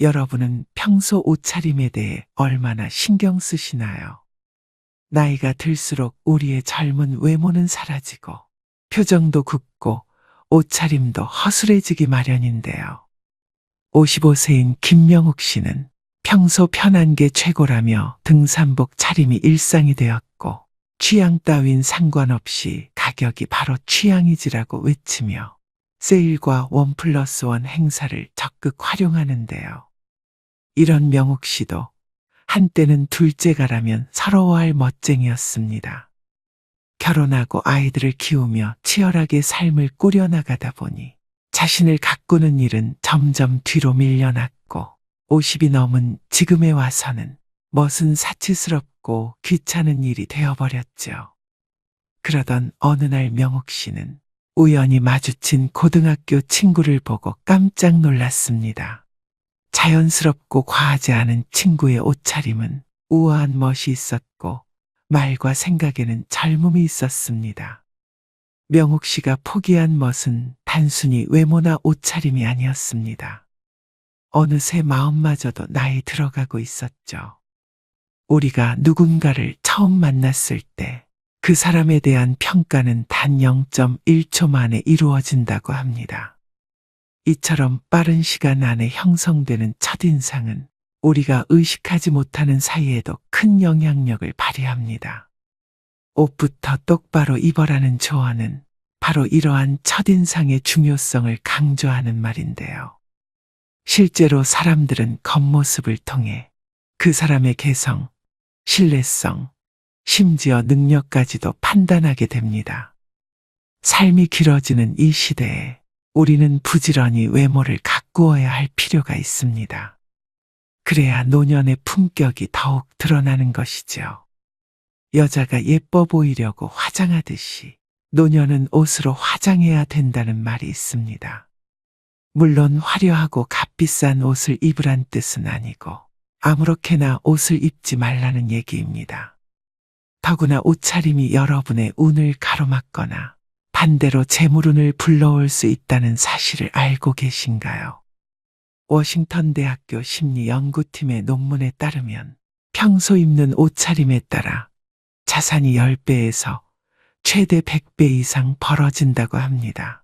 여러분은 평소 옷차림에 대해 얼마나 신경 쓰시나요? 나이가 들수록 우리의 젊은 외모는 사라지고 표정도 굳고 옷차림도 허술해지기 마련인데요. 55세인 김명욱 씨는 평소 편한 게 최고라며 등산복 차림이 일상이 되었고 취향 따윈 상관없이 가격이 바로 취향이지라고 외치며 세일과 1+1 행사를 적극 활용하는데요. 이런 명욱 씨도 한때는 둘째가라면 서러워할 멋쟁이였습니다. 결혼하고 아이들을 키우며 치열하게 삶을 꾸려나가다 보니 자신을 가꾸는 일은 점점 뒤로 밀려났고 50이 넘은 지금에 와서는 멋은 사치스럽고 귀찮은 일이 되어버렸죠. 그러던 어느 날 명욱 씨는 우연히 마주친 고등학교 친구를 보고 깜짝 놀랐습니다. 자연스럽고 과하지 않은 친구의 옷차림은 우아한 멋이 있었고 말과 생각에는 젊음이 있었습니다. 명욱 씨가 포기한 멋은 단순히 외모나 옷차림이 아니었습니다. 어느새 마음마저도 나이 들어가고 있었죠. 우리가 누군가를 처음 만났을 때 그 사람에 대한 평가는 단 0.1초 만에 이루어진다고 합니다. 이처럼 빠른 시간 안에 형성되는 첫인상은 우리가 의식하지 못하는 사이에도 큰 영향력을 발휘합니다. 옷부터 똑바로 입어라는 조언은 바로 이러한 첫인상의 중요성을 강조하는 말인데요. 실제로 사람들은 겉모습을 통해 그 사람의 개성, 신뢰성, 심지어 능력까지도 판단하게 됩니다. 삶이 길어지는 이 시대에 우리는 부지런히 외모를 가꾸어야 할 필요가 있습니다. 그래야 노년의 품격이 더욱 드러나는 것이죠. 여자가 예뻐 보이려고 화장하듯이 노년은 옷으로 화장해야 된다는 말이 있습니다. 물론 화려하고 값비싼 옷을 입으란 뜻은 아니고 아무렇게나 옷을 입지 말라는 얘기입니다. 더구나 옷차림이 여러분의 운을 가로막거나 반대로 재물운을 불러올 수 있다는 사실을 알고 계신가요? 워싱턴 대학교 심리연구팀의 논문에 따르면 평소 입는 옷차림에 따라 자산이 10배에서 최대 100배 이상 벌어진다고 합니다.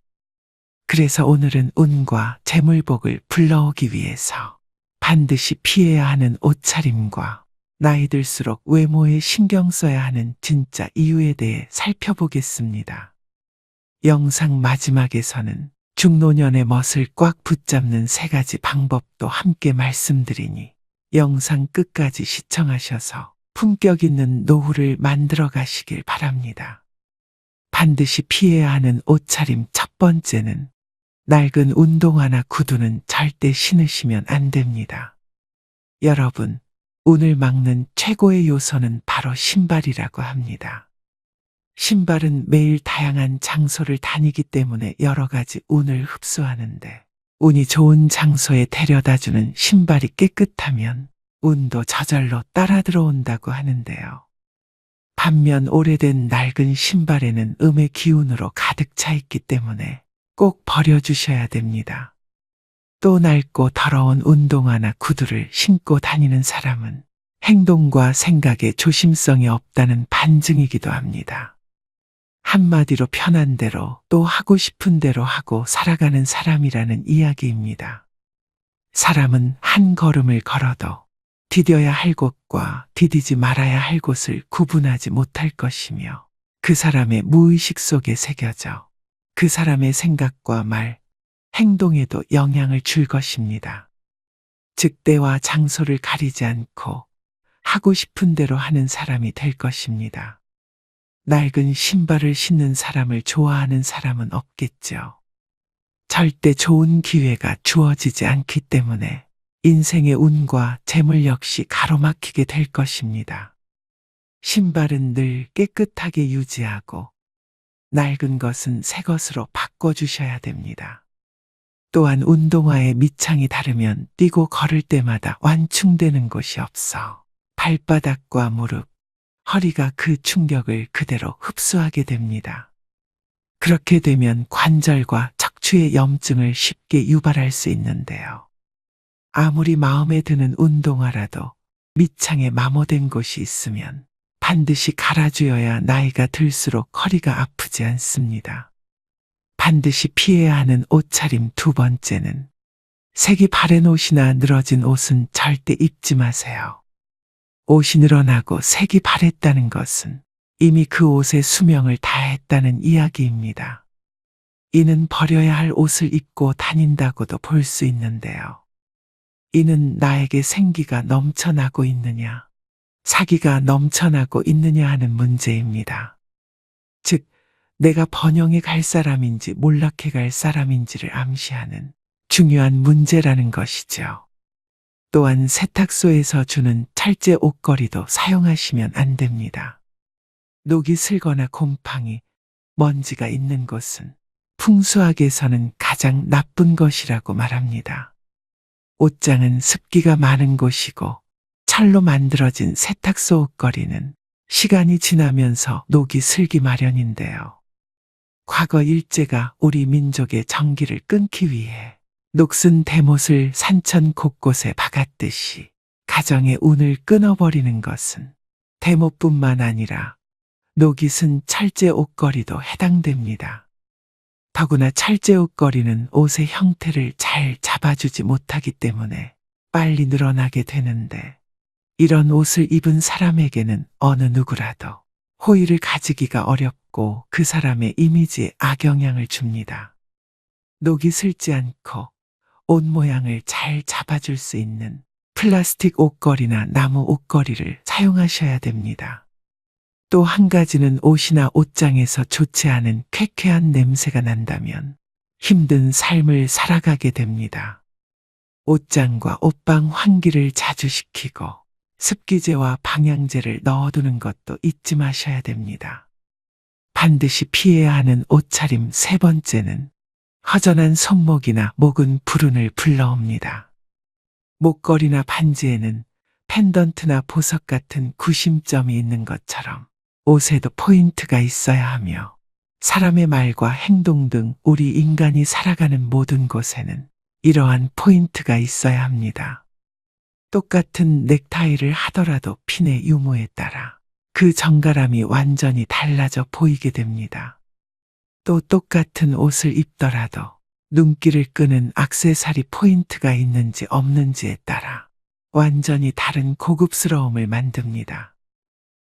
그래서 오늘은 운과 재물복을 불러오기 위해서 반드시 피해야 하는 옷차림과 나이 들수록 외모에 신경 써야 하는 진짜 이유에 대해 살펴보겠습니다. 영상 마지막에서는 중노년의 멋을 꽉 붙잡는 3가지 방법도 함께 말씀드리니 영상 끝까지 시청하셔서 품격 있는 노후를 만들어 가시길 바랍니다. 반드시 피해야 하는 옷차림 첫 번째는 낡은 운동화나 구두는 절대 신으시면 안 됩니다. 여러분, 운을 막는 최고의 요소는 바로 신발이라고 합니다. 신발은 매일 다양한 장소를 다니기 때문에 여러 가지 운을 흡수하는데 운이 좋은 장소에 데려다주는 신발이 깨끗하면 운도 저절로 따라 들어온다고 하는데요. 반면 오래된 낡은 신발에는 음의 기운으로 가득 차 있기 때문에 꼭 버려주셔야 됩니다. 또 낡고 더러운 운동화나 구두를 신고 다니는 사람은 행동과 생각에 조심성이 없다는 반증이기도 합니다. 한마디로 편한 대로 또 하고 싶은 대로 하고 살아가는 사람이라는 이야기입니다. 사람은 한 걸음을 걸어도 디뎌야 할 곳과 디디지 말아야 할 곳을 구분하지 못할 것이며 그 사람의 무의식 속에 새겨져 그 사람의 생각과 말, 행동에도 영향을 줄 것입니다. 즉 때와 장소를 가리지 않고 하고 싶은 대로 하는 사람이 될 것입니다. 낡은 신발을 신는 사람을 좋아하는 사람은 없겠죠. 절대 좋은 기회가 주어지지 않기 때문에 인생의 운과 재물 역시 가로막히게 될 것입니다. 신발은 늘 깨끗하게 유지하고 낡은 것은 새 것으로 바꿔주셔야 됩니다. 또한 운동화의 밑창이 다르면 뛰고 걸을 때마다 완충되는 곳이 없어 발바닥과 무릎, 허리가 그 충격을 그대로 흡수하게 됩니다. 그렇게 되면 관절과 척추의 염증을 쉽게 유발할 수 있는데요. 아무리 마음에 드는 운동화라도 밑창에 마모된 곳이 있으면 반드시 갈아주어야 나이가 들수록 허리가 아프지 않습니다. 반드시 피해야 하는 옷차림 두 번째는 색이 바랜 옷이나 늘어진 옷은 절대 입지 마세요. 옷이 늘어나고 색이 바랬다는 것은 이미 그 옷의 수명을 다했다는 이야기입니다. 이는 버려야 할 옷을 입고 다닌다고도 볼 수 있는데요. 이는 나에게 생기가 넘쳐나고 있느냐, 사기가 넘쳐나고 있느냐 하는 문제입니다. 즉, 내가 번영해 갈 사람인지 몰락해 갈 사람인지를 암시하는 중요한 문제라는 것이죠. 또한 세탁소에서 주는 철제 옷걸이도 사용하시면 안 됩니다. 녹이 슬거나 곰팡이, 먼지가 있는 곳은 풍수학에서는 가장 나쁜 것이라고 말합니다. 옷장은 습기가 많은 곳이고 철로 만들어진 세탁소 옷걸이는 시간이 지나면서 녹이 슬기 마련인데요. 과거 일제가 우리 민족의 정기를 끊기 위해 녹슨 대못을 산천 곳곳에 박았듯이 가정의 운을 끊어버리는 것은 대못뿐만 아니라 녹이 쓴 철제 옷걸이도 해당됩니다. 더구나 철제 옷걸이는 옷의 형태를 잘 잡아주지 못하기 때문에 빨리 늘어나게 되는데, 이런 옷을 입은 사람에게는 어느 누구라도 호의를 가지기가 어렵고 그 사람의 이미지에 악영향을 줍니다. 녹이 슬지 않고 옷 모양을 잘 잡아줄 수 있는 플라스틱 옷걸이나 나무 옷걸이를 사용하셔야 됩니다. 또 한 가지는 옷이나 옷장에서 좋지 않은 쾌쾌한 냄새가 난다면 힘든 삶을 살아가게 됩니다. 옷장과 옷방 환기를 자주 시키고 습기제와 방향제를 넣어두는 것도 잊지 마셔야 됩니다. 반드시 피해야 하는 옷차림 세 번째는 허전한 손목이나 목은 불운을 불러옵니다. 목걸이나 반지에는 펜던트나 보석 같은 구심점이 있는 것처럼 옷에도 포인트가 있어야 하며, 사람의 말과 행동 등 우리 인간이 살아가는 모든 곳에는 이러한 포인트가 있어야 합니다. 똑같은 넥타이를 하더라도 핀의 유무에 따라 그 정갈함이 완전히 달라져 보이게 됩니다. 또 똑같은 옷을 입더라도 눈길을 끄는 액세서리 포인트가 있는지 없는지에 따라 완전히 다른 고급스러움을 만듭니다.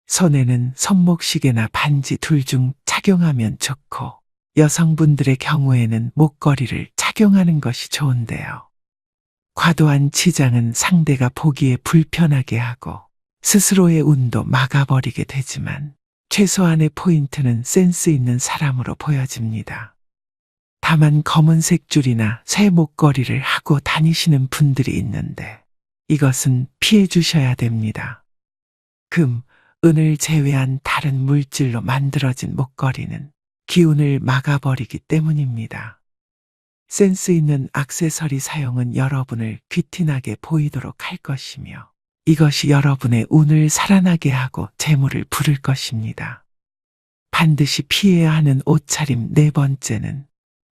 손에는 손목시계나 반지 둘 중 착용하면 좋고, 여성분들의 경우에는 목걸이를 착용하는 것이 좋은데요. 과도한 치장은 상대가 보기에 불편하게 하고 스스로의 운도 막아버리게 되지만, 최소한의 포인트는 센스 있는 사람으로 보여집니다. 다만 검은색 줄이나 쇠 목걸이를 하고 다니시는 분들이 있는데 이것은 피해 주셔야 됩니다. 금, 은을 제외한 다른 물질로 만들어진 목걸이는 기운을 막아버리기 때문입니다. 센스 있는 액세서리 사용은 여러분을 귀티나게 보이도록 할 것이며, 이것이 여러분의 운을 살아나게 하고 재물을 부를 것입니다. 반드시 피해야 하는 옷차림 네 번째는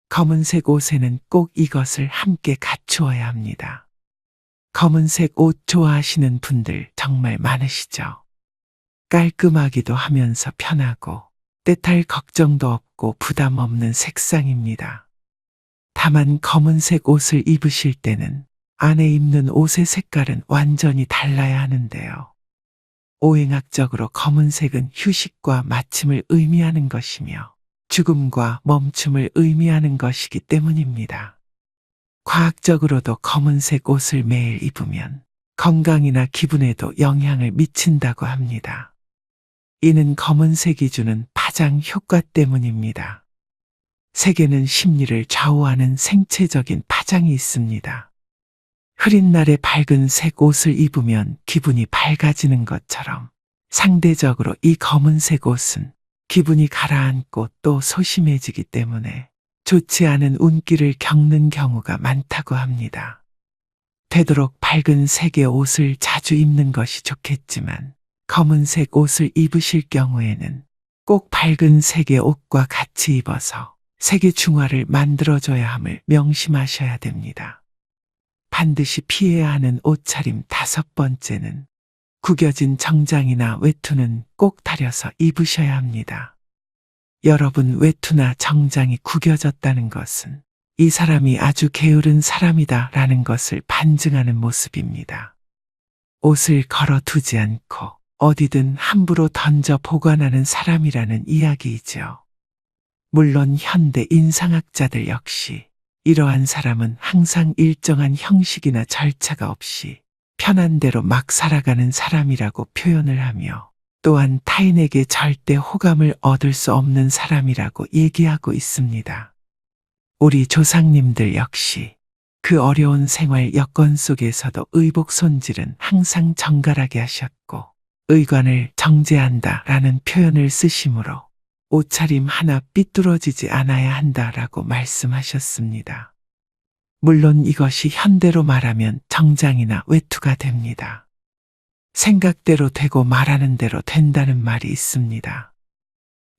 검은색 옷에는 꼭 이것을 함께 갖추어야 합니다. 검은색 옷 좋아하시는 분들 정말 많으시죠? 깔끔하기도 하면서 편하고 때탈 걱정도 없고 부담 없는 색상입니다. 다만 검은색 옷을 입으실 때는 안에 입는 옷의 색깔은 완전히 달라야 하는데요. 오행학적으로 검은색은 휴식과 마침을 의미하는 것이며 죽음과 멈춤을 의미하는 것이기 때문입니다. 과학적으로도 검은색 옷을 매일 입으면 건강이나 기분에도 영향을 미친다고 합니다. 이는 검은색이 주는 파장 효과 때문입니다. 색에는 심리를 좌우하는 생체적인 파장이 있습니다. 흐린 날에 밝은 색 옷을 입으면 기분이 밝아지는 것처럼, 상대적으로 이 검은색 옷은 기분이 가라앉고 또 소심해지기 때문에 좋지 않은 운기를 겪는 경우가 많다고 합니다. 되도록 밝은 색의 옷을 자주 입는 것이 좋겠지만, 검은색 옷을 입으실 경우에는 꼭 밝은 색의 옷과 같이 입어서 색의 중화를 만들어줘야 함을 명심하셔야 됩니다. 반드시 피해야 하는 옷차림 5번째는 구겨진 정장이나 외투는 꼭 다려서 입으셔야 합니다. 여러분, 외투나 정장이 구겨졌다는 것은 이 사람이 아주 게으른 사람이다 라는 것을 반증하는 모습입니다. 옷을 걸어 두지 않고 어디든 함부로 던져 보관하는 사람이라는 이야기이죠. 물론 현대 인상학자들 역시 이러한 사람은 항상 일정한 형식이나 절차가 없이 편한 대로 막 살아가는 사람이라고 표현을 하며, 또한 타인에게 절대 호감을 얻을 수 없는 사람이라고 얘기하고 있습니다. 우리 조상님들 역시 그 어려운 생활 여건 속에서도 의복 손질은 항상 정갈하게 하셨고, 의관을 정제한다 라는 표현을 쓰시므로 옷차림 하나 삐뚤어지지 않아야 한다라고 말씀하셨습니다. 물론 이것이 현대로 말하면 정장이나 외투가 됩니다. 생각대로 되고 말하는 대로 된다는 말이 있습니다.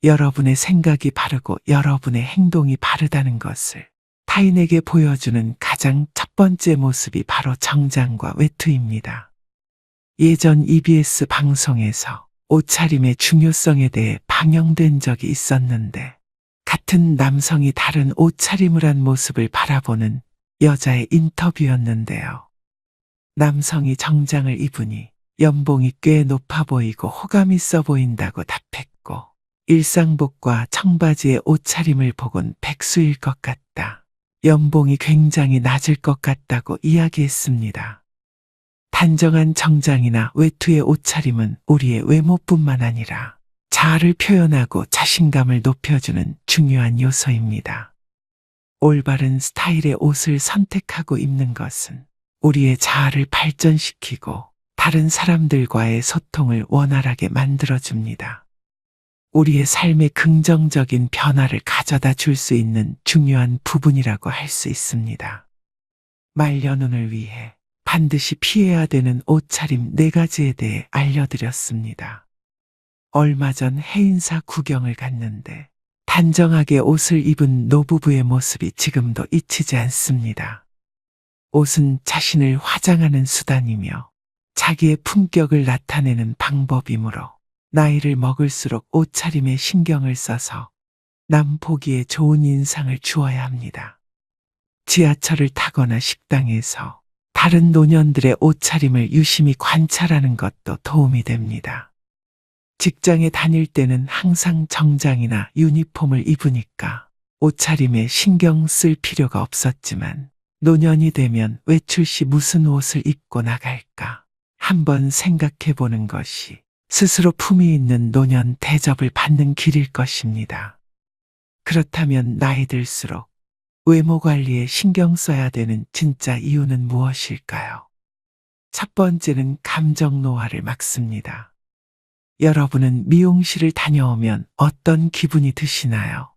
여러분의 생각이 바르고 여러분의 행동이 바르다는 것을 타인에게 보여주는 가장 첫 번째 모습이 바로 정장과 외투입니다. 예전 EBS 방송에서 옷차림의 중요성에 대해 방영된 적이 있었는데, 같은 남성이 다른 옷차림을 한 모습을 바라보는 여자의 인터뷰였는데요. 남성이 정장을 입으니 연봉이 꽤 높아 보이고 호감 있어 보인다고 답했고, 일상복과 청바지의 옷차림을 보곤 백수일 것 같다, 연봉이 굉장히 낮을 것 같다고 이야기했습니다. 단정한 정장이나 외투의 옷차림은 우리의 외모뿐만 아니라 자아를 표현하고 자신감을 높여주는 중요한 요소입니다. 올바른 스타일의 옷을 선택하고 입는 것은 우리의 자아를 발전시키고 다른 사람들과의 소통을 원활하게 만들어줍니다. 우리의 삶에 긍정적인 변화를 가져다 줄 수 있는 중요한 부분이라고 할 수 있습니다. 말년운을 위해 반드시 피해야 되는 옷차림 4가지에 대해 알려드렸습니다. 얼마 전 해인사 구경을 갔는데 단정하게 옷을 입은 노부부의 모습이 지금도 잊히지 않습니다. 옷은 자신을 화장하는 수단이며 자기의 품격을 나타내는 방법이므로 나이를 먹을수록 옷차림에 신경을 써서 남 보기에 좋은 인상을 주어야 합니다. 지하철을 타거나 식당에서 다른 노년들의 옷차림을 유심히 관찰하는 것도 도움이 됩니다. 직장에 다닐 때는 항상 정장이나 유니폼을 입으니까 옷차림에 신경 쓸 필요가 없었지만, 노년이 되면 외출 시 무슨 옷을 입고 나갈까 한번 생각해 보는 것이 스스로 품위 있는 노년 대접을 받는 길일 것입니다. 그렇다면 나이 들수록 외모 관리에 신경 써야 되는 진짜 이유는 무엇일까요? 첫 번째는 감정 노화를 막습니다. 여러분은 미용실을 다녀오면 어떤 기분이 드시나요?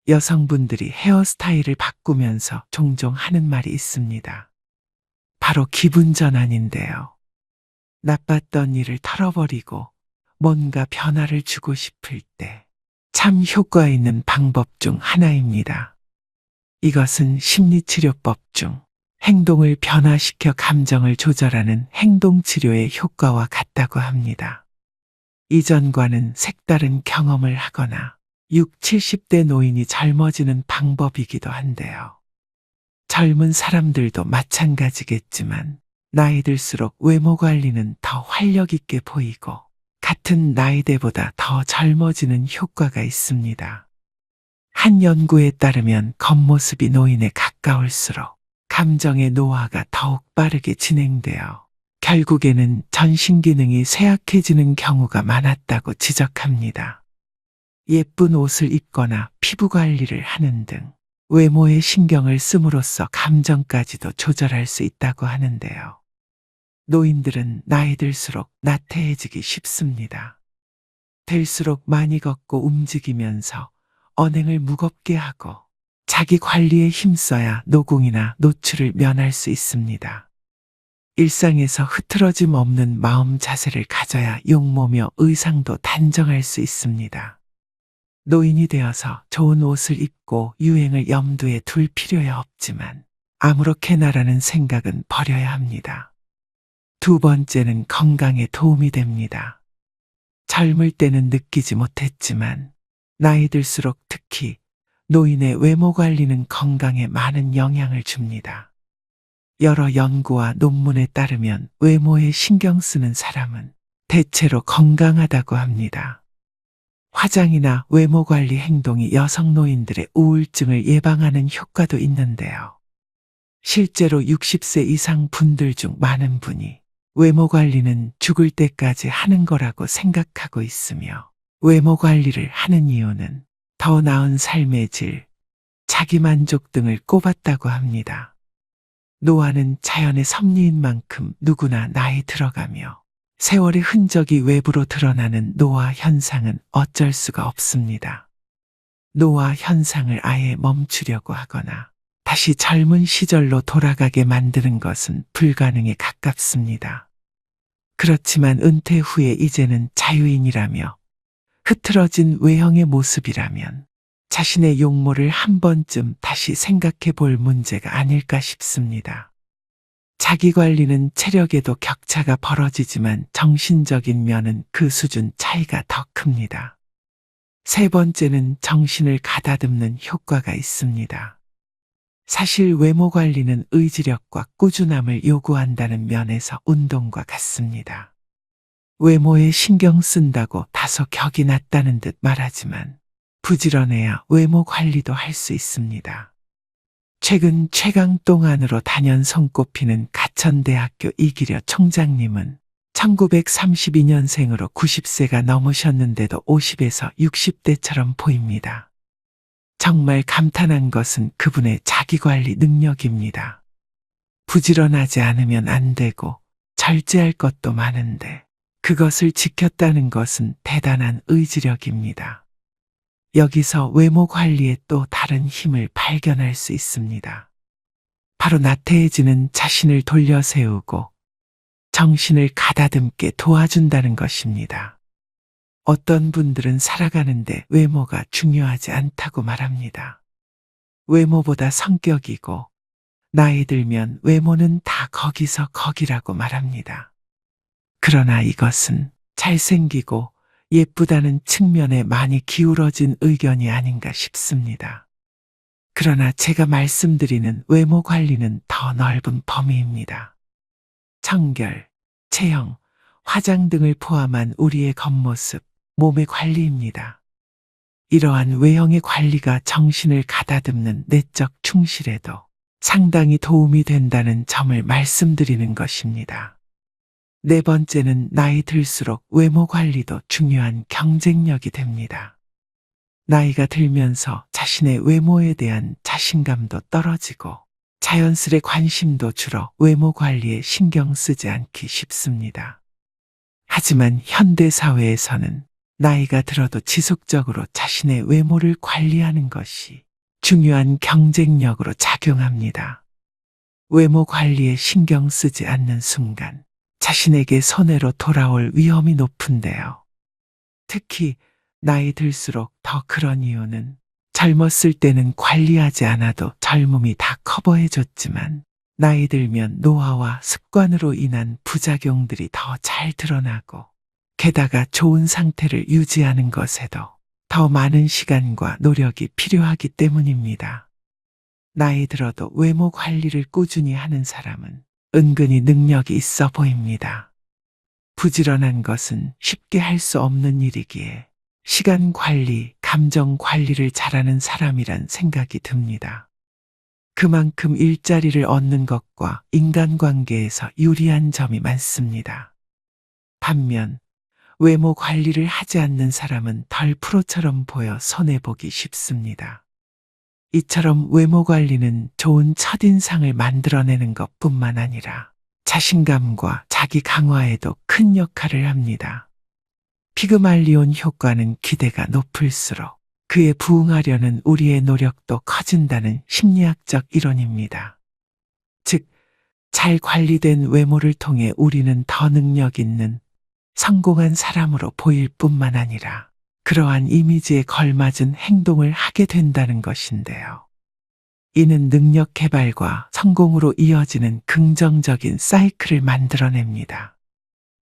여성분들이 헤어스타일을 바꾸면서 종종 하는 말이 있습니다. 바로 기분 전환인데요. 나빴던 일을 털어버리고 뭔가 변화를 주고 싶을 때 참 효과 있는 방법 중 하나입니다. 이것은 심리치료법 중 행동을 변화시켜 감정을 조절하는 행동치료의 효과와 같다고 합니다. 이전과는 색다른 경험을 하거나 6, 70대 노인이 젊어지는 방법이기도 한데요. 젊은 사람들도 마찬가지겠지만 나이 들수록 외모 관리는 더 활력 있게 보이고 같은 나이대보다 더 젊어지는 효과가 있습니다. 한 연구에 따르면 겉모습이 노인에 가까울수록 감정의 노화가 더욱 빠르게 진행되어 결국에는 전신 기능이 쇠약해지는 경우가 많았다고 지적합니다. 예쁜 옷을 입거나 피부 관리를 하는 등 외모에 신경을 씀으로써 감정까지도 조절할 수 있다고 하는데요. 노인들은 나이 들수록 나태해지기 쉽습니다. 들수록 많이 걷고 움직이면서 언행을 무겁게 하고 자기 관리에 힘써야 노공이나 노출을 면할 수 있습니다. 일상에서 흐트러짐 없는 마음 자세를 가져야 용모며 의상도 단정할 수 있습니다. 노인이 되어서 좋은 옷을 입고 유행을 염두에 둘 필요야 없지만 아무렇게나라는 생각은 버려야 합니다. 두 번째는 건강에 도움이 됩니다. 젊을 때는 느끼지 못했지만 나이 들수록 특히 노인의 외모 관리는 건강에 많은 영향을 줍니다. 여러 연구와 논문에 따르면 외모에 신경 쓰는 사람은 대체로 건강하다고 합니다. 화장이나 외모 관리 행동이 여성 노인들의 우울증을 예방하는 효과도 있는데요. 실제로 60세 이상 분들 중 많은 분이 외모 관리는 죽을 때까지 하는 거라고 생각하고 있으며, 외모 관리를 하는 이유는 더 나은 삶의 질, 자기만족 등을 꼽았다고 합니다. 노화는 자연의 섭리인 만큼 누구나 나이 들어가며 세월의 흔적이 외부로 드러나는 노화 현상은 어쩔 수가 없습니다. 노화 현상을 아예 멈추려고 하거나 다시 젊은 시절로 돌아가게 만드는 것은 불가능에 가깝습니다. 그렇지만 은퇴 후에 이제는 자유인이라며 흐트러진 외형의 모습이라면 자신의 용모를 한 번쯤 다시 생각해 볼 문제가 아닐까 싶습니다. 자기관리는 체력에도 격차가 벌어지지만 정신적인 면은 그 수준 차이가 더 큽니다. 세 번째는 정신을 가다듬는 효과가 있습니다. 사실 외모 관리는 의지력과 꾸준함을 요구한다는 면에서 운동과 같습니다. 외모에 신경 쓴다고 다소 격이 낮다는 듯 말하지만 부지런해야 외모 관리도 할 수 있습니다. 최근 최강동안으로 단연 손꼽히는 가천대학교 이기려 총장님은 1932년생으로 90세가 넘으셨는데도 50에서 60대처럼 보입니다. 정말 감탄한 것은 그분의 자기관리 능력입니다. 부지런하지 않으면 안 되고 절제할 것도 많은데 그것을 지켰다는 것은 대단한 의지력입니다. 여기서 외모 관리에 또 다른 힘을 발견할 수 있습니다. 바로 나태해지는 자신을 돌려 세우고 정신을 가다듬게 도와준다는 것입니다. 어떤 분들은 살아가는데 외모가 중요하지 않다고 말합니다. 외모보다 성격이고 나이 들면 외모는 다 거기서 거기라고 말합니다. 그러나 이것은 잘생기고 예쁘다는 측면에 많이 기울어진 의견이 아닌가 싶습니다. 그러나 제가 말씀드리는 외모 관리는 더 넓은 범위입니다. 청결, 체형, 화장 등을 포함한 우리의 겉모습, 몸의 관리입니다. 이러한 외형의 관리가 정신을 가다듬는 내적 충실에도 상당히 도움이 된다는 점을 말씀드리는 것입니다. 네 번째는 나이 들수록 외모 관리도 중요한 경쟁력이 됩니다. 나이가 들면서 자신의 외모에 대한 자신감도 떨어지고 자연스레 관심도 줄어 외모 관리에 신경 쓰지 않기 쉽습니다. 하지만 현대 사회에서는 나이가 들어도 지속적으로 자신의 외모를 관리하는 것이 중요한 경쟁력으로 작용합니다. 외모 관리에 신경 쓰지 않는 순간 자신에게 손해로 돌아올 위험이 높은데요. 특히 나이 들수록 더 그런 이유는 젊었을 때는 관리하지 않아도 젊음이 다 커버해줬지만 나이 들면 노화와 습관으로 인한 부작용들이 더 잘 드러나고 게다가 좋은 상태를 유지하는 것에도 더 많은 시간과 노력이 필요하기 때문입니다. 나이 들어도 외모 관리를 꾸준히 하는 사람은 은근히 능력이 있어 보입니다. 부지런한 것은 쉽게 할 수 없는 일이기에 시간 관리, 감정 관리를 잘하는 사람이란 생각이 듭니다. 그만큼 일자리를 얻는 것과 인간관계에서 유리한 점이 많습니다. 반면 외모 관리를 하지 않는 사람은 덜 프로처럼 보여 손해보기 쉽습니다. 이처럼 외모 관리는 좋은 첫인상을 만들어내는 것뿐만 아니라 자신감과 자기 강화에도 큰 역할을 합니다. 피그말리온 효과는 기대가 높을수록 그에 부응하려는 우리의 노력도 커진다는 심리학적 이론입니다. 즉, 잘 관리된 외모를 통해 우리는 더 능력 있는 성공한 사람으로 보일 뿐만 아니라 그러한 이미지에 걸맞은 행동을 하게 된다는 것인데요. 이는 능력 개발과 성공으로 이어지는 긍정적인 사이클을 만들어냅니다.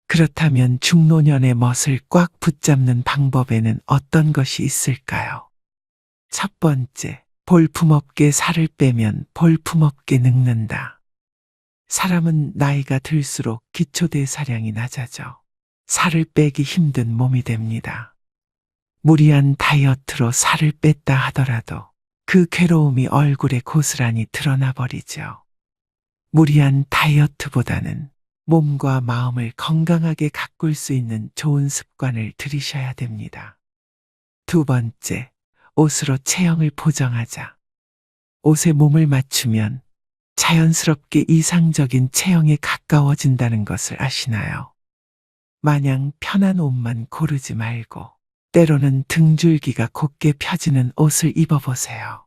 그렇다면 중노년의 멋을 꽉 붙잡는 방법에는 어떤 것이 있을까요? 첫 번째, 볼품없게 살을 빼면 볼품없게 늙는다. 사람은 나이가 들수록 기초대사량이 낮아져 살을 빼기 힘든 몸이 됩니다. 무리한 다이어트로 살을 뺐다 하더라도 그 괴로움이 얼굴에 고스란히 드러나 버리죠. 무리한 다이어트보다는 몸과 마음을 건강하게 가꿀 수 있는 좋은 습관을 들이셔야 됩니다. 두 번째, 옷으로 체형을 보정하자. 옷에 몸을 맞추면 자연스럽게 이상적인 체형에 가까워진다는 것을 아시나요? 마냥 편한 옷만 고르지 말고 때로는 등줄기가 곧게 펴지는 옷을 입어보세요.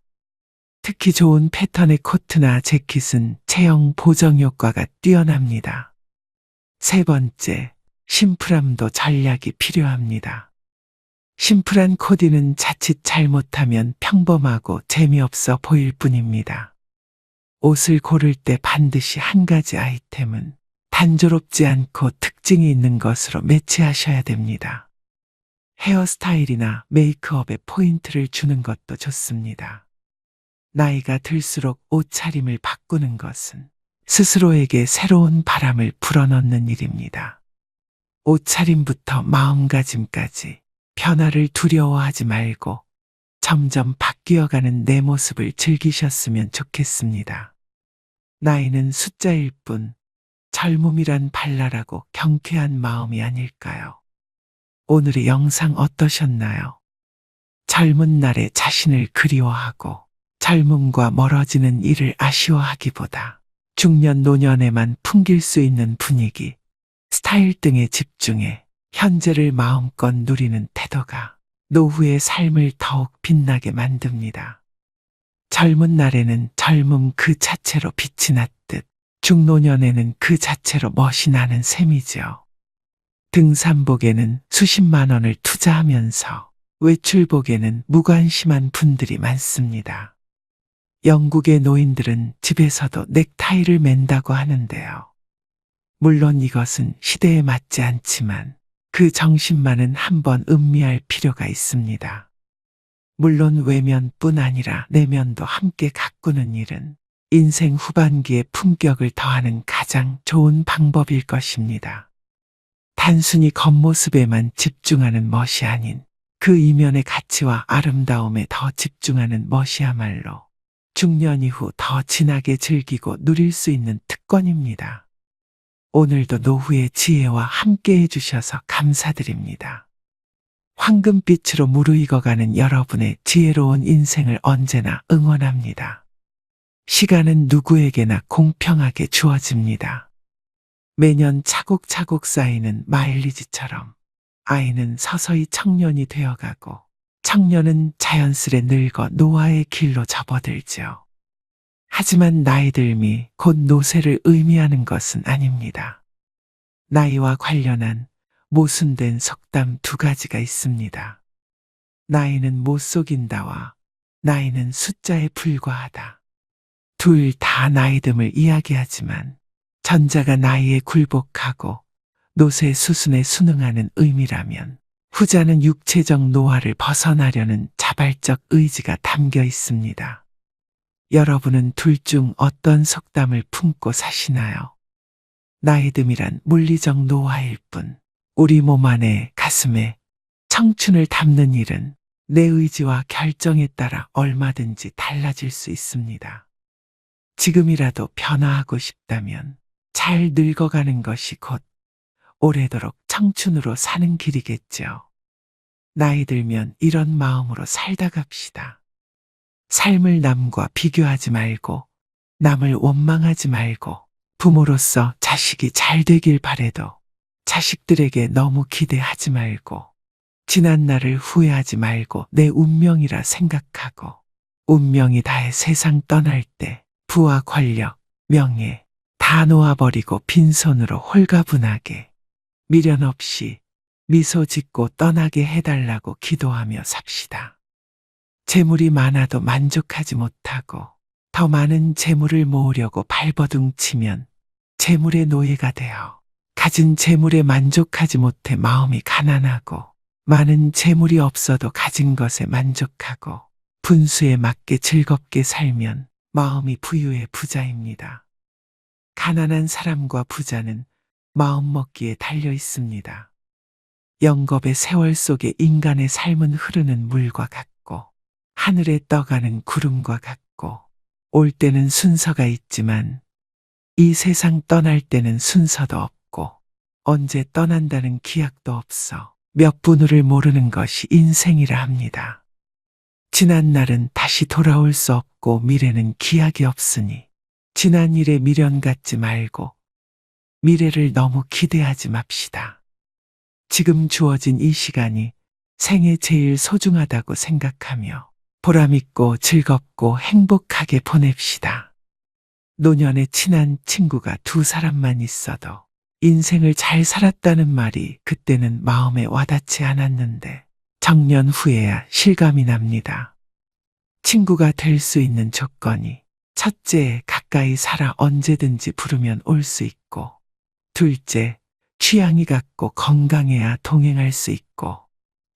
특히 좋은 패턴의 코트나 재킷은 체형 보정 효과가 뛰어납니다. 세 번째, 심플함도 전략이 필요합니다. 심플한 코디는 자칫 잘못하면 평범하고 재미없어 보일 뿐입니다. 옷을 고를 때 반드시 한 가지 아이템은 단조롭지 않고 특징이 있는 것으로 매치하셔야 됩니다. 헤어스타일이나 메이크업에 포인트를 주는 것도 좋습니다. 나이가 들수록 옷차림을 바꾸는 것은 스스로에게 새로운 바람을 불어넣는 일입니다. 옷차림부터 마음가짐까지 변화를 두려워하지 말고 점점 바뀌어가는 내 모습을 즐기셨으면 좋겠습니다. 나이는 숫자일 뿐 젊음이란 발랄하고 경쾌한 마음이 아닐까요? 오늘의 영상 어떠셨나요? 젊은 날의 자신을 그리워하고 젊음과 멀어지는 일을 아쉬워하기보다 중년 노년에만 풍길 수 있는 분위기, 스타일 등에 집중해 현재를 마음껏 누리는 태도가 노후의 삶을 더욱 빛나게 만듭니다. 젊은 날에는 젊음 그 자체로 빛이 났듯 중노년에는 그 자체로 멋이 나는 셈이죠. 등산복에는 수십만 원을 투자하면서 외출복에는 무관심한 분들이 많습니다. 영국의 노인들은 집에서도 넥타이를 맨다고 하는데요. 물론 이것은 시대에 맞지 않지만 그 정신만은 한번 음미할 필요가 있습니다. 물론 외면뿐 아니라 내면도 함께 가꾸는 일은 인생 후반기에 품격을 더하는 가장 좋은 방법일 것입니다. 단순히 겉모습에만 집중하는 멋이 아닌 그 이면의 가치와 아름다움에 더 집중하는 멋이야말로 중년 이후 더 진하게 즐기고 누릴 수 있는 특권입니다. 오늘도 노후의 지혜와 함께 해주셔서 감사드립니다. 황금빛으로 무르익어가는 여러분의 지혜로운 인생을 언제나 응원합니다. 시간은 누구에게나 공평하게 주어집니다. 매년 차곡차곡 쌓이는 마일리지처럼 아이는 서서히 청년이 되어가고 청년은 자연스레 늙어 노화의 길로 접어들죠. 하지만 나이 들미 곧 노쇠를 의미하는 것은 아닙니다. 나이와 관련한 모순된 속담 두 가지가 있습니다. 나이는 못 속인다와 나이는 숫자에 불과하다. 둘 다 나이듦을 이야기하지만 전자가 나이에 굴복하고 노쇠 수순에 순응하는 의미라면 후자는 육체적 노화를 벗어나려는 자발적 의지가 담겨 있습니다. 여러분은 둘 중 어떤 속담을 품고 사시나요? 나이듦이란 물리적 노화일 뿐 우리 몸 안에 가슴에 청춘을 담는 일은 내 의지와 결정에 따라 얼마든지 달라질 수 있습니다. 지금이라도 변화하고 싶다면 잘 늙어가는 것이 곧 오래도록 청춘으로 사는 길이겠죠. 나이 들면 이런 마음으로 살다 갑시다. 삶을 남과 비교하지 말고 남을 원망하지 말고 부모로서 자식이 잘 되길 바래도 자식들에게 너무 기대하지 말고 지난 날을 후회하지 말고 내 운명이라 생각하고 운명이 다해 세상 떠날 때 부와 권력, 명예 다 놓아버리고 빈손으로 홀가분하게 미련 없이 미소 짓고 떠나게 해달라고 기도하며 삽시다. 재물이 많아도 만족하지 못하고 더 많은 재물을 모으려고 발버둥치면 재물의 노예가 되어 가진 재물에 만족하지 못해 마음이 가난하고, 많은 재물이 없어도 가진 것에 만족하고 분수에 맞게 즐겁게 살면 마음이 부유의 부자입니다. 가난한 사람과 부자는 마음먹기에 달려 있습니다. 영겁의 세월 속에 인간의 삶은 흐르는 물과 같고, 하늘에 떠가는 구름과 같고, 올 때는 순서가 있지만 이 세상 떠날 때는 순서도 없고, 언제 떠난다는 기약도 없어 몇 분후를 모르는 것이 인생이라 합니다. 지난 날은 다시 돌아올 수 없고 미래는 기약이 없으니 지난 일에 미련 갖지 말고 미래를 너무 기대하지 맙시다. 지금 주어진 이 시간이 생애 제일 소중하다고 생각하며 보람있고 즐겁고 행복하게 보냅시다. 노년에 친한 친구가 2사람만 있어도 인생을 잘 살았다는 말이 그때는 마음에 와닿지 않았는데 정년 후에야 실감이 납니다. 친구가 될 수 있는 조건이, 첫째, 가까이 살아 언제든지 부르면 올 수 있고, 둘째, 취향이 같고 건강해야 동행할 수 있고,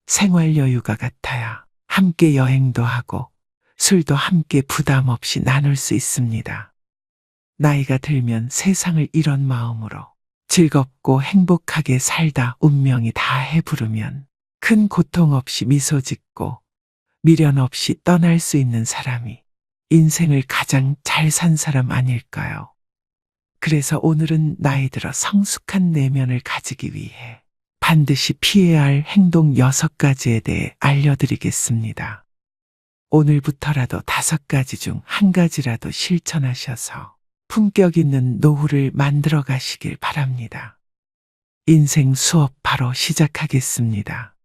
생활 여유가 같아야 함께 여행도 하고 술도 함께 부담 없이 나눌 수 있습니다. 나이가 들면 세상을 이런 마음으로 즐겁고 행복하게 살다 운명이 다 해부르면 큰 고통 없이 미소 짓고 미련 없이 떠날 수 있는 사람이 인생을 가장 잘 산 사람 아닐까요? 그래서 오늘은 나이 들어 성숙한 내면을 가지기 위해 반드시 피해야 할 행동 6가지에 대해 알려드리겠습니다. 오늘부터라도 5가지 중 1가지라도 실천하셔서 품격 있는 노후를 만들어 가시길 바랍니다. 인생 수업 바로 시작하겠습니다.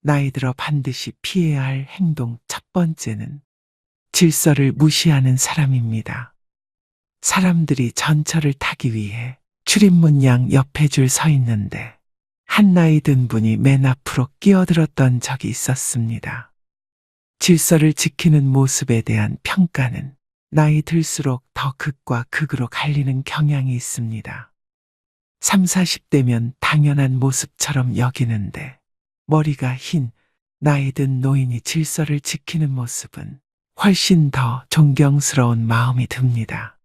나이 들어 반드시 피해야 할 행동 첫 번째는 질서를 무시하는 사람입니다. 사람들이 전철을 타기 위해 출입문 양 옆에 줄 서 있는데 한 나이 든 분이 맨 앞으로 끼어들었던 적이 있었습니다. 질서를 지키는 모습에 대한 평가는 나이 들수록 더 극과 극으로 갈리는 경향이 있습니다. 30, 40대면 당연한 모습처럼 여기는데 머리가 흰 나이 든 노인이 질서를 지키는 모습은 훨씬 더 존경스러운 마음이 듭니다.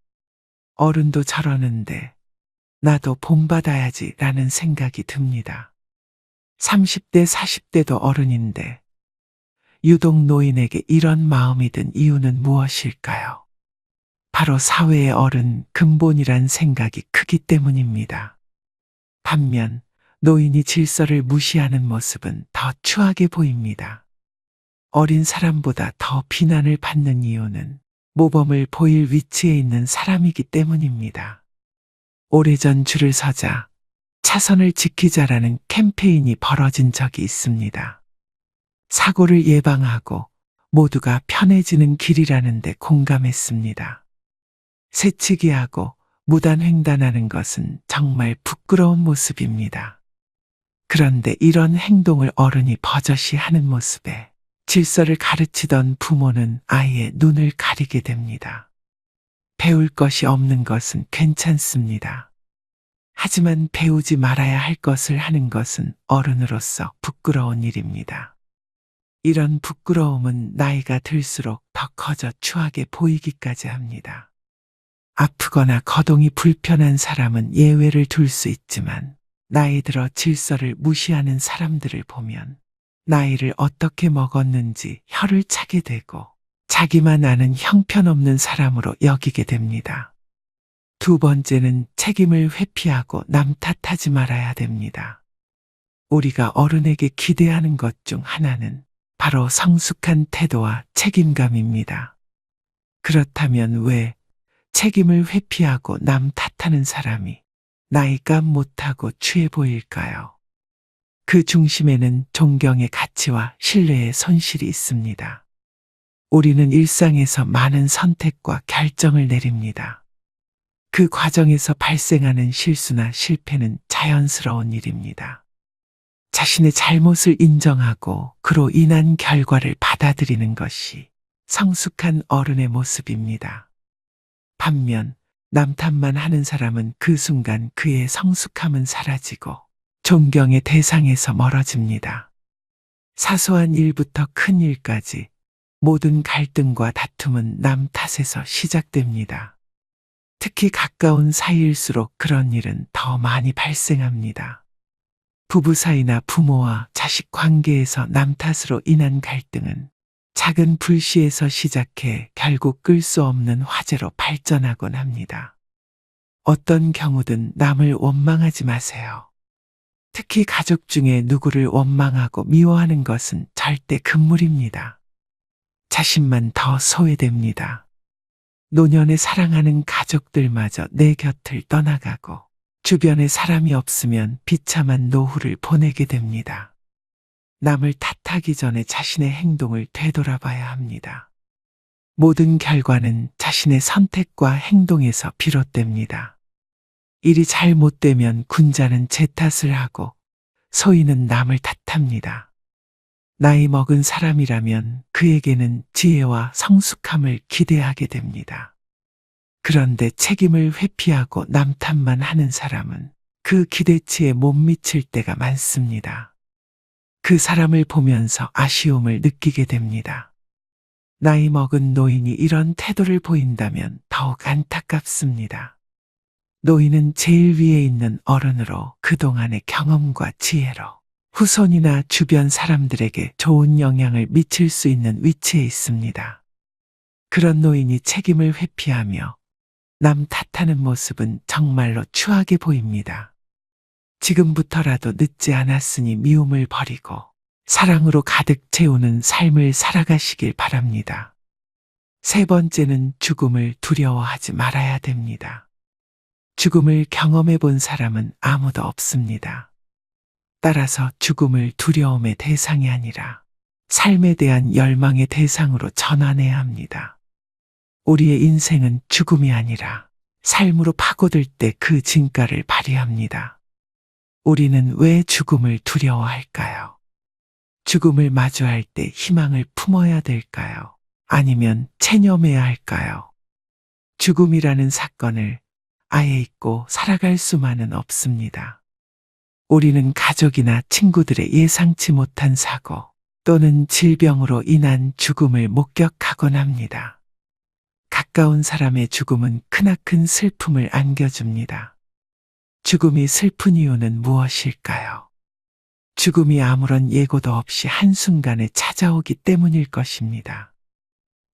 어른도 저러는데 나도 본받아야지 라는 생각이 듭니다. 30대, 40대도 어른인데 유독 노인에게 이런 마음이 든 이유는 무엇일까요? 바로 사회의 어른 근본이란 생각이 크기 때문입니다. 반면 노인이 질서를 무시하는 모습은 더 추하게 보입니다. 어린 사람보다 더 비난을 받는 이유는 모범을 보일 위치에 있는 사람이기 때문입니다. 오래전 줄을 서자, 차선을 지키자라는 캠페인이 벌어진 적이 있습니다. 사고를 예방하고 모두가 편해지는 길이라는데 공감했습니다. 새치기하고 무단횡단하는 것은 정말 부끄러운 모습입니다. 그런데 이런 행동을 어른이 버젓이 하는 모습에 질서를 가르치던 부모는 아이의 눈을 가리게 됩니다. 배울 것이 없는 것은 괜찮습니다. 하지만 배우지 말아야 할 것을 하는 것은 어른으로서 부끄러운 일입니다. 이런 부끄러움은 나이가 들수록 더 커져 추하게 보이기까지 합니다. 아프거나 거동이 불편한 사람은 예외를 둘 수 있지만 나이 들어 질서를 무시하는 사람들을 보면 나이를 어떻게 먹었는지 혀를 차게 되고 자기만 아는 형편없는 사람으로 여기게 됩니다. 2번째는 책임을 회피하고 남 탓하지 말아야 됩니다. 우리가 어른에게 기대하는 것 중 하나는 바로 성숙한 태도와 책임감입니다. 그렇다면 왜 책임을 회피하고 남 탓하는 사람이 나이값 못하고 취해 보일까요? 그 중심에는 존경의 가치와 신뢰의 손실이 있습니다. 우리는 일상에서 많은 선택과 결정을 내립니다. 그 과정에서 발생하는 실수나 실패는 자연스러운 일입니다. 자신의 잘못을 인정하고 그로 인한 결과를 받아들이는 것이 성숙한 어른의 모습입니다. 반면 남 탓만 하는 사람은 그 순간 그의 성숙함은 사라지고 존경의 대상에서 멀어집니다. 사소한 일부터 큰 일까지 모든 갈등과 다툼은 남 탓에서 시작됩니다. 특히 가까운 사이일수록 그런 일은 더 많이 발생합니다. 부부 사이나 부모와 자식 관계에서 남 탓으로 인한 갈등은 작은 불씨에서 시작해 결국 끌 수 없는 화재로 발전하곤 합니다. 어떤 경우든 남을 원망하지 마세요. 특히 가족 중에 누구를 원망하고 미워하는 것은 절대 금물입니다. 자신만 더 소외됩니다. 노년에 사랑하는 가족들마저 내 곁을 떠나가고 주변에 사람이 없으면 비참한 노후를 보내게 됩니다. 남을 탓하기 전에 자신의 행동을 되돌아봐야 합니다. 모든 결과는 자신의 선택과 행동에서 비롯됩니다. 일이 잘못되면 군자는 제 탓을 하고 소인은 남을 탓합니다. 나이 먹은 사람이라면 그에게는 지혜와 성숙함을 기대하게 됩니다. 그런데 책임을 회피하고 남 탓만 하는 사람은 그 기대치에 못 미칠 때가 많습니다. 그 사람을 보면서 아쉬움을 느끼게 됩니다. 나이 먹은 노인이 이런 태도를 보인다면 더욱 안타깝습니다. 노인은 제일 위에 있는 어른으로 그동안의 경험과 지혜로 후손이나 주변 사람들에게 좋은 영향을 미칠 수 있는 위치에 있습니다. 그런 노인이 책임을 회피하며 남 탓하는 모습은 정말로 추하게 보입니다. 지금부터라도 늦지 않았으니 미움을 버리고 사랑으로 가득 채우는 삶을 살아가시길 바랍니다. 세 번째는 죽음을 두려워하지 말아야 됩니다. 죽음을 경험해 본 사람은 아무도 없습니다. 따라서 죽음을 두려움의 대상이 아니라 삶에 대한 열망의 대상으로 전환해야 합니다. 우리의 인생은 죽음이 아니라 삶으로 파고들 때 그 진가를 발휘합니다. 우리는 왜 죽음을 두려워할까요? 죽음을 마주할 때 희망을 품어야 될까요? 아니면 체념해야 할까요? 죽음이라는 사건을 아예 잊고 살아갈 수만은 없습니다. 우리는 가족이나 친구들의 예상치 못한 사고 또는 질병으로 인한 죽음을 목격하곤 합니다. 가까운 사람의 죽음은 크나큰 슬픔을 안겨줍니다. 죽음이 슬픈 이유는 무엇일까요? 죽음이 아무런 예고도 없이 한순간에 찾아오기 때문일 것입니다.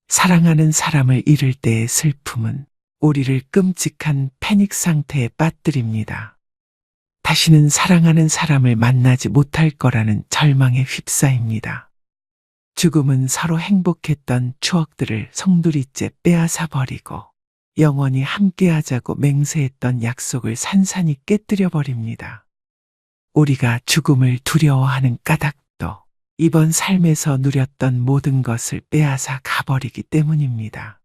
사랑하는 사람을 잃을 때의 슬픔은 우리를 끔찍한 패닉 상태에 빠뜨립니다. 다시는 사랑하는 사람을 만나지 못할 거라는 절망에 휩싸입니다. 죽음은 서로 행복했던 추억들을 송두리째 빼앗아 버리고 영원히 함께하자고 맹세했던 약속을 산산이 깨뜨려 버립니다. 우리가 죽음을 두려워하는 까닭도 이번 삶에서 누렸던 모든 것을 빼앗아 가버리기 때문입니다.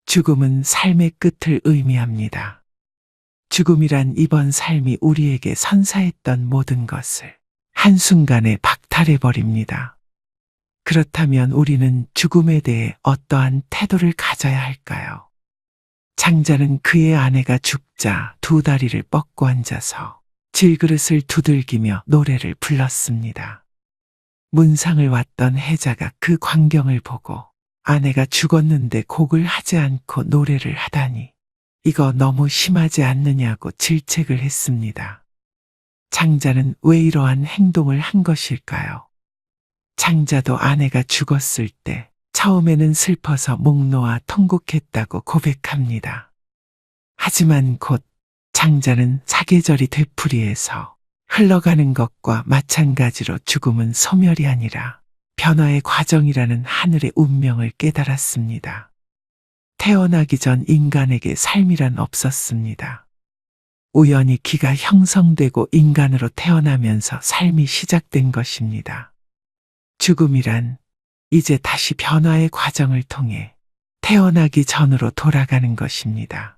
죽음은 삶의 끝을 의미합니다. 죽음이란 이번 삶이 우리에게 선사했던 모든 것을 한순간에 박탈해버립니다. 그렇다면 우리는 죽음에 대해 어떠한 태도를 가져야 할까요? 장자는 그의 아내가 죽자 두 다리를 뻗고 앉아서 질그릇을 두들기며 노래를 불렀습니다. 문상을 왔던 해자가 그 광경을 보고 아내가 죽었는데 곡을 하지 않고 노래를 하다니 이거 너무 심하지 않느냐고 질책을 했습니다. 장자는 왜 이러한 행동을 한 것일까요? 장자도 아내가 죽었을 때 처음에는 슬퍼서 목 놓아 통곡했다고 고백합니다. 하지만 곧 장자는 사계절이 되풀이해서 흘러가는 것과 마찬가지로 죽음은 소멸이 아니라 변화의 과정이라는 하늘의 운명을 깨달았습니다. 태어나기 전 인간에게 삶이란 없었습니다. 우연히 기가 형성되고 인간으로 태어나면서 삶이 시작된 것입니다. 죽음이란 이제 다시 변화의 과정을 통해 태어나기 전으로 돌아가는 것입니다.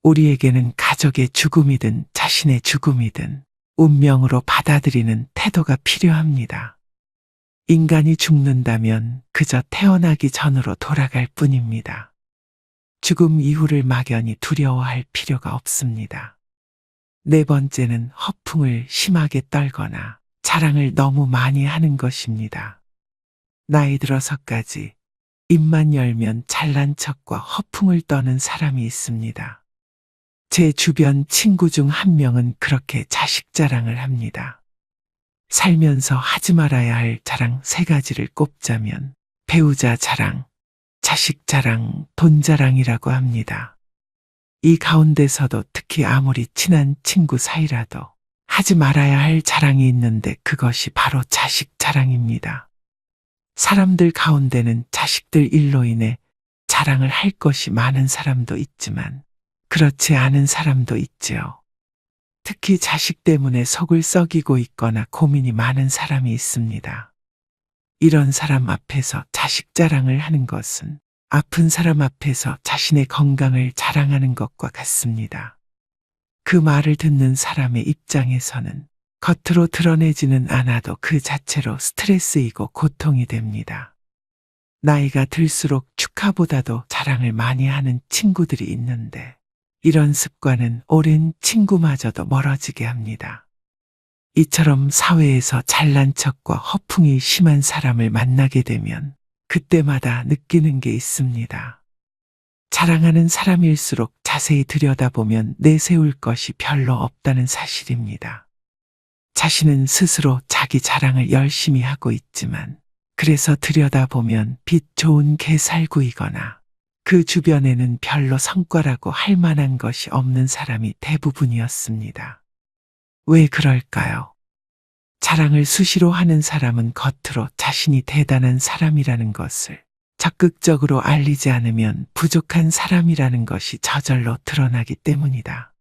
우리에게는 가족의 죽음이든 자신의 죽음이든 운명으로 받아들이는 태도가 필요합니다. 인간이 죽는다면 그저 태어나기 전으로 돌아갈 뿐입니다. 죽음 이후를 막연히 두려워할 필요가 없습니다. 네 번째는 허풍을 심하게 떨거나 자랑을 너무 많이 하는 것입니다. 나이 들어서까지 입만 열면 잘난 척과 허풍을 떠는 사람이 있습니다. 제 주변 친구 중 한 명은 그렇게 자식 자랑을 합니다. 살면서 하지 말아야 할 자랑 세 가지를 꼽자면 배우자 자랑, 자식 자랑, 돈 자랑이라고 합니다. 이 가운데서도 특히 아무리 친한 친구 사이라도 하지 말아야 할 자랑이 있는데 그것이 바로 자식 자랑입니다. 사람들 가운데는 자식들 일로 인해 자랑을 할 것이 많은 사람도 있지만 그렇지 않은 사람도 있지요. 특히 자식 때문에 속을 썩이고 있거나 고민이 많은 사람이 있습니다. 이런 사람 앞에서 자식 자랑을 하는 것은 아픈 사람 앞에서 자신의 건강을 자랑하는 것과 같습니다. 그 말을 듣는 사람의 입장에서는 겉으로 드러내지는 않아도 그 자체로 스트레스이고 고통이 됩니다. 나이가 들수록 축하보다도 자랑을 많이 하는 친구들이 있는데 이런 습관은 오랜 친구마저도 멀어지게 합니다. 이처럼 사회에서 잘난 척과 허풍이 심한 사람을 만나게 되면 그때마다 느끼는 게 있습니다. 자랑하는 사람일수록 자세히 들여다보면 내세울 것이 별로 없다는 사실입니다. 자신은 스스로 자기 자랑을 열심히 하고 있지만 그래서 들여다보면 빛 좋은 개살구이거나 그 주변에는 별로 성과라고 할 만한 것이 없는 사람이 대부분이었습니다. 왜 그럴까요? 자랑을 수시로 하는 사람은 겉으로 자신이 대단한 사람이라는 것을 적극적으로 알리지 않으면 부족한 사람이라는 것이 저절로 드러나기 때문이다.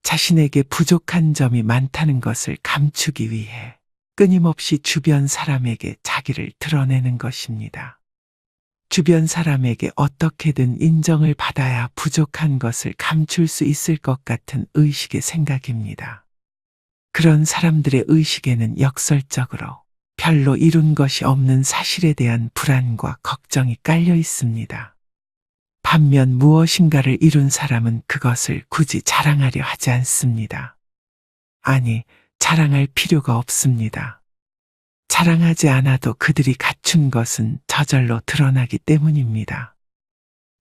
자신에게 부족한 점이 많다는 것을 감추기 위해 끊임없이 주변 사람에게 자기를 드러내는 것입니다. 주변 사람에게 어떻게든 인정을 받아야 부족한 것을 감출 수 있을 것 같은 의식의 생각입니다. 그런 사람들의 의식에는 역설적으로 별로 이룬 것이 없는 사실에 대한 불안과 걱정이 깔려 있습니다. 반면 무엇인가를 이룬 사람은 그것을 굳이 자랑하려 하지 않습니다. 아니, 자랑할 필요가 없습니다. 자랑하지 않아도 그들이 갖춘 것은 저절로 드러나기 때문입니다.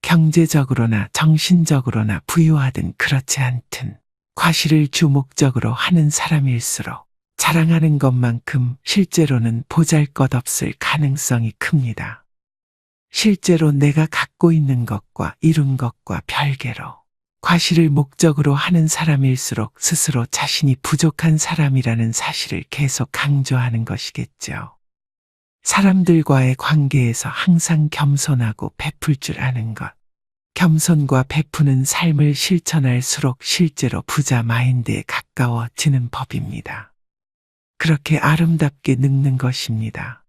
경제적으로나 정신적으로나 부유하든 그렇지 않든 과실을 주 목적으로 하는 사람일수록 자랑하는 것만큼 실제로는 보잘것없을 가능성이 큽니다. 실제로 내가 갖고 있는 것과 이룬 것과 별개로 과실을 목적으로 하는 사람일수록 스스로 자신이 부족한 사람이라는 사실을 계속 강조하는 것이겠죠. 사람들과의 관계에서 항상 겸손하고 베풀 줄 아는 것. 겸손과 베푸는 삶을 실천할수록 실제로 부자 마인드에 가까워지는 법입니다. 그렇게 아름답게 늙는 것입니다.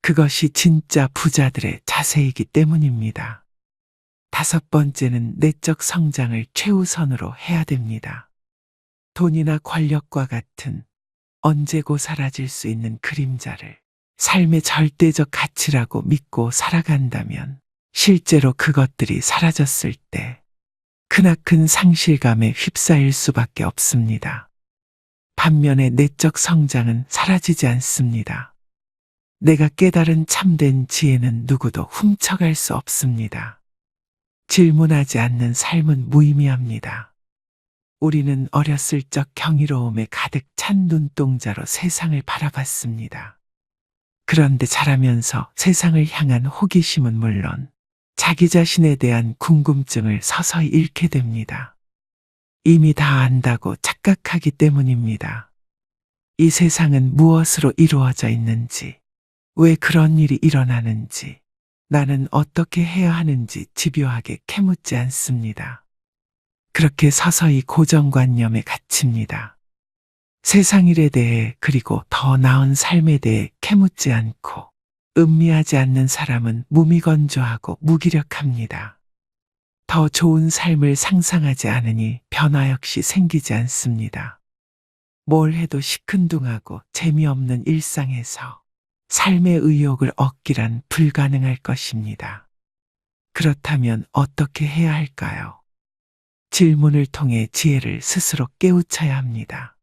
그것이 진짜 부자들의 자세이기 때문입니다. 다섯 번째는 내적 성장을 최우선으로 해야 됩니다. 돈이나 권력과 같은 언제고 사라질 수 있는 그림자를 삶의 절대적 가치라고 믿고 살아간다면 실제로 그것들이 사라졌을 때 크나큰 상실감에 휩싸일 수밖에 없습니다. 반면에 내적 성장은 사라지지 않습니다. 내가 깨달은 참된 지혜는 누구도 훔쳐갈 수 없습니다. 질문하지 않는 삶은 무의미합니다. 우리는 어렸을 적 경이로움에 가득 찬 눈동자로 세상을 바라봤습니다. 그런데 자라면서 세상을 향한 호기심은 물론 자기 자신에 대한 궁금증을 서서히 잃게 됩니다. 이미 다 안다고 착각하기 때문입니다. 이 세상은 무엇으로 이루어져 있는지, 왜 그런 일이 일어나는지, 나는 어떻게 해야 하는지 집요하게 캐묻지 않습니다. 그렇게 서서히 고정관념에 갇힙니다. 세상 일에 대해 그리고 더 나은 삶에 대해 캐묻지 않고 음미하지 않는 사람은 무미건조하고 무기력합니다. 더 좋은 삶을 상상하지 않으니 변화 역시 생기지 않습니다. 뭘 해도 시큰둥하고 재미없는 일상에서 삶의 의욕을 얻기란 불가능할 것입니다. 그렇다면 어떻게 해야 할까요? 질문을 통해 지혜를 스스로 깨우쳐야 합니다.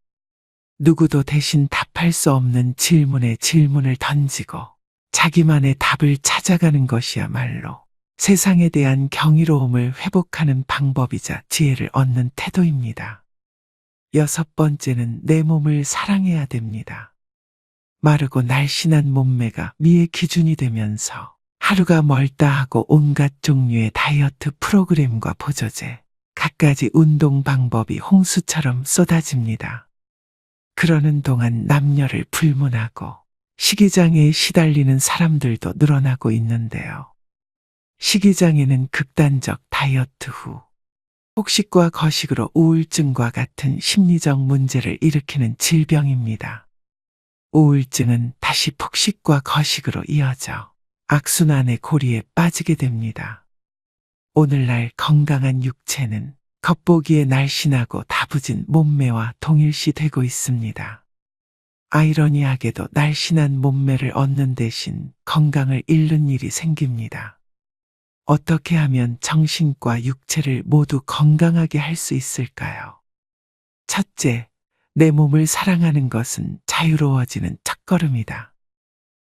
누구도 대신 답할 수 없는 질문에 질문을 던지고 자기만의 답을 찾아가는 것이야말로 세상에 대한 경이로움을 회복하는 방법이자 지혜를 얻는 태도입니다. 6번째는 내 몸을 사랑해야 됩니다. 마르고 날씬한 몸매가 미의 기준이 되면서 하루가 멀다 하고 온갖 종류의 다이어트 프로그램과 보조제, 갖가지 운동 방법이 홍수처럼 쏟아집니다. 그러는 동안 남녀를 불문하고 식이장애에 시달리는 사람들도 늘어나고 있는데요. 식이장애는 극단적 다이어트 후 폭식과 거식으로 우울증과 같은 심리적 문제를 일으키는 질병입니다. 우울증은 다시 폭식과 거식으로 이어져 악순환의 고리에 빠지게 됩니다. 오늘날 건강한 육체는 겉보기에 날씬하고 다부진 몸매와 동일시되고 있습니다. 아이러니하게도 날씬한 몸매를 얻는 대신 건강을 잃는 일이 생깁니다. 어떻게 하면 정신과 육체를 모두 건강하게 할 수 있을까요? 첫째, 내 몸을 사랑하는 것은 자유로워지는 첫걸음이다.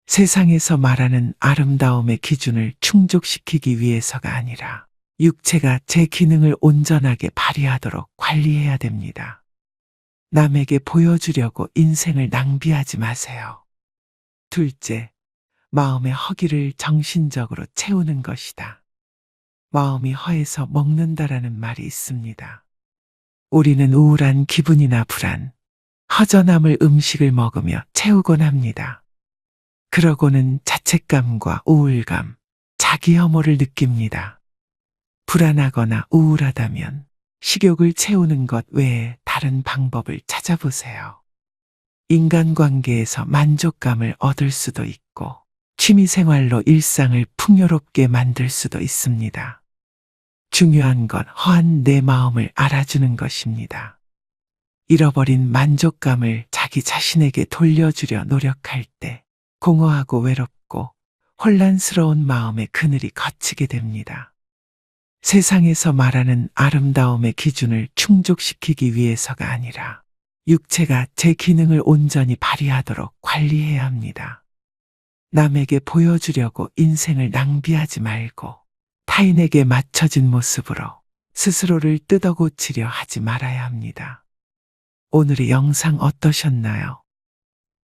세상에서 말하는 아름다움의 기준을 충족시키기 위해서가 아니라 육체가 제 기능을 온전하게 발휘하도록 관리해야 됩니다. 남에게 보여주려고 인생을 낭비하지 마세요. 둘째, 마음의 허기를 정신적으로 채우는 것이다. 마음이 허해서 먹는다라는 말이 있습니다. 우리는 우울한 기분이나 불안, 허전함을 음식을 먹으며 채우곤 합니다. 그러고는 자책감과 우울감, 자기 혐오를 느낍니다. 불안하거나 우울하다면 식욕을 채우는 것 외에 다른 방법을 찾아보세요. 인간관계에서 만족감을 얻을 수도 있고 취미생활로 일상을 풍요롭게 만들 수도 있습니다. 중요한 건 허한 내 마음을 알아주는 것입니다. 잃어버린 만족감을 자기 자신에게 돌려주려 노력할 때 공허하고 외롭고 혼란스러운 마음의 그늘이 걷히게 됩니다. 세상에서 말하는 아름다움의 기준을 충족시키기 위해서가 아니라 육체가 제 기능을 온전히 발휘하도록 관리해야 합니다. 남에게 보여주려고 인생을 낭비하지 말고 타인에게 맞춰진 모습으로 스스로를 뜯어고치려 하지 말아야 합니다. 오늘의 영상 어떠셨나요?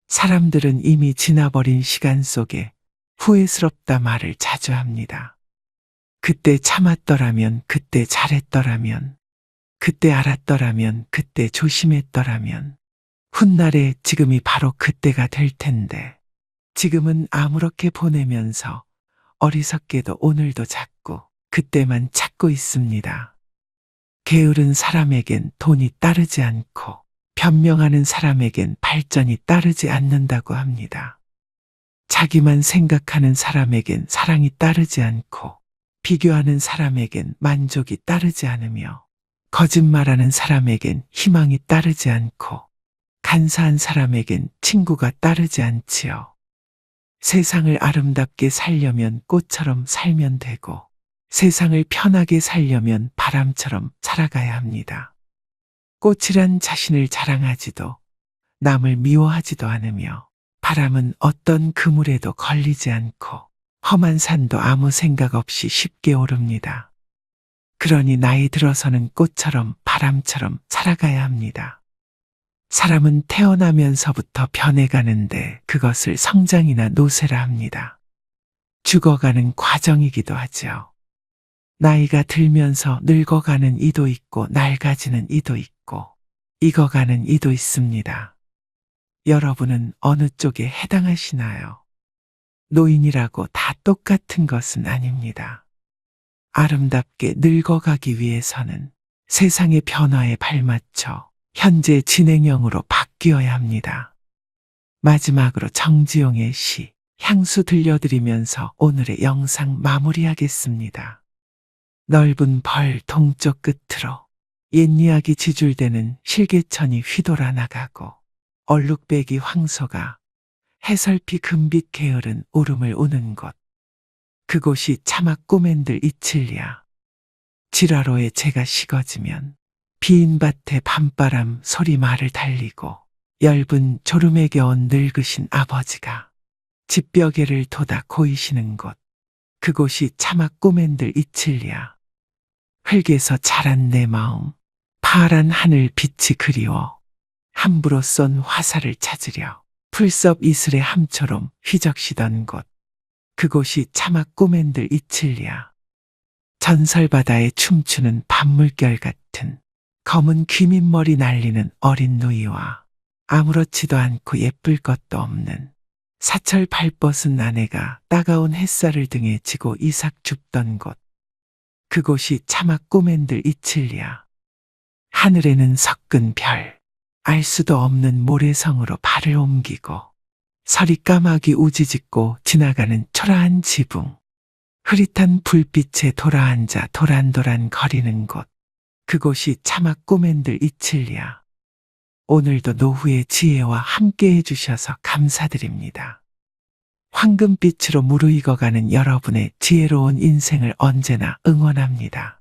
사람들은 이미 지나버린 시간 속에 후회스럽다 말을 자주 합니다. 그때 참았더라면, 그때 잘했더라면, 그때 알았더라면, 그때 조심했더라면, 훗날에 지금이 바로 그때가 될 텐데, 지금은 아무렇게 보내면서 어리석게도 오늘도 자꾸 그때만 찾고 있습니다. 게으른 사람에겐 돈이 따르지 않고 변명하는 사람에겐 발전이 따르지 않는다고 합니다. 자기만 생각하는 사람에겐 사랑이 따르지 않고 비교하는 사람에겐 만족이 따르지 않으며 거짓말하는 사람에겐 희망이 따르지 않고 간사한 사람에겐 친구가 따르지 않지요. 세상을 아름답게 살려면 꽃처럼 살면 되고 세상을 편하게 살려면 바람처럼 살아가야 합니다. 꽃이란 자신을 자랑하지도 남을 미워하지도 않으며 바람은 어떤 그물에도 걸리지 않고 험한 산도 아무 생각 없이 쉽게 오릅니다. 그러니 나이 들어서는 꽃처럼 바람처럼 살아가야 합니다. 사람은 태어나면서부터 변해가는데 그것을 성장이나 노쇠라 합니다. 죽어가는 과정이기도 하죠. 나이가 들면서 늙어가는 이도 있고 낡아지는 이도 있고 익어가는 이도 있습니다. 여러분은 어느 쪽에 해당하시나요? 노인이라고 다 똑같은 것은 아닙니다. 아름답게 늙어가기 위해서는 세상의 변화에 발맞춰 현재 진행형으로 바뀌어야 합니다. 마지막으로 정지용의 시 향수 들려드리면서 오늘의 영상 마무리하겠습니다. 넓은 벌 동쪽 끝으로 옛 이야기 지줄대는 실개천이 휘돌아 나가고 얼룩배기 황소가 해설피 금빛 게으른 울음을 우는 곳. 그곳이 차마 꼬맨들 이칠리야. 지라로에 재가 식어지면 빈 밭에 밤바람 소리 말을 달리고 엷은 졸음에 겨운 늙으신 아버지가 집벽에를 돋아 고이시는 곳. 그곳이 차마 꼬맨들 이칠리야. 흙에서 자란 내 마음, 파란 하늘 빛이 그리워 함부로 쏜 화살을 찾으려 풀섭 이슬의 함처럼 휘적시던 곳. 그곳이 차마 꼬맨들 이칠리야. 전설바다에 춤추는 밤물결 같은 검은 귀민머리 날리는 어린 누이와 아무렇지도 않고 예쁠 것도 없는 사철 발벗은 아내가 따가운 햇살을 등에 지고 이삭 줍던 곳. 그곳이 차마 꼬맨들 이칠리야. 하늘에는 섞은 별, 알 수도 없는 모래성으로 발을 옮기고 서리 까마귀 우지짓고 지나가는 초라한 지붕. 흐릿한 불빛에 돌아앉아 도란도란 거리는 곳. 그곳이 차마 꼬맨들 이칠리야. 오늘도 노후의 지혜와 함께 해주셔서 감사드립니다. 황금빛으로 무르익어가는 여러분의 지혜로운 인생을 언제나 응원합니다.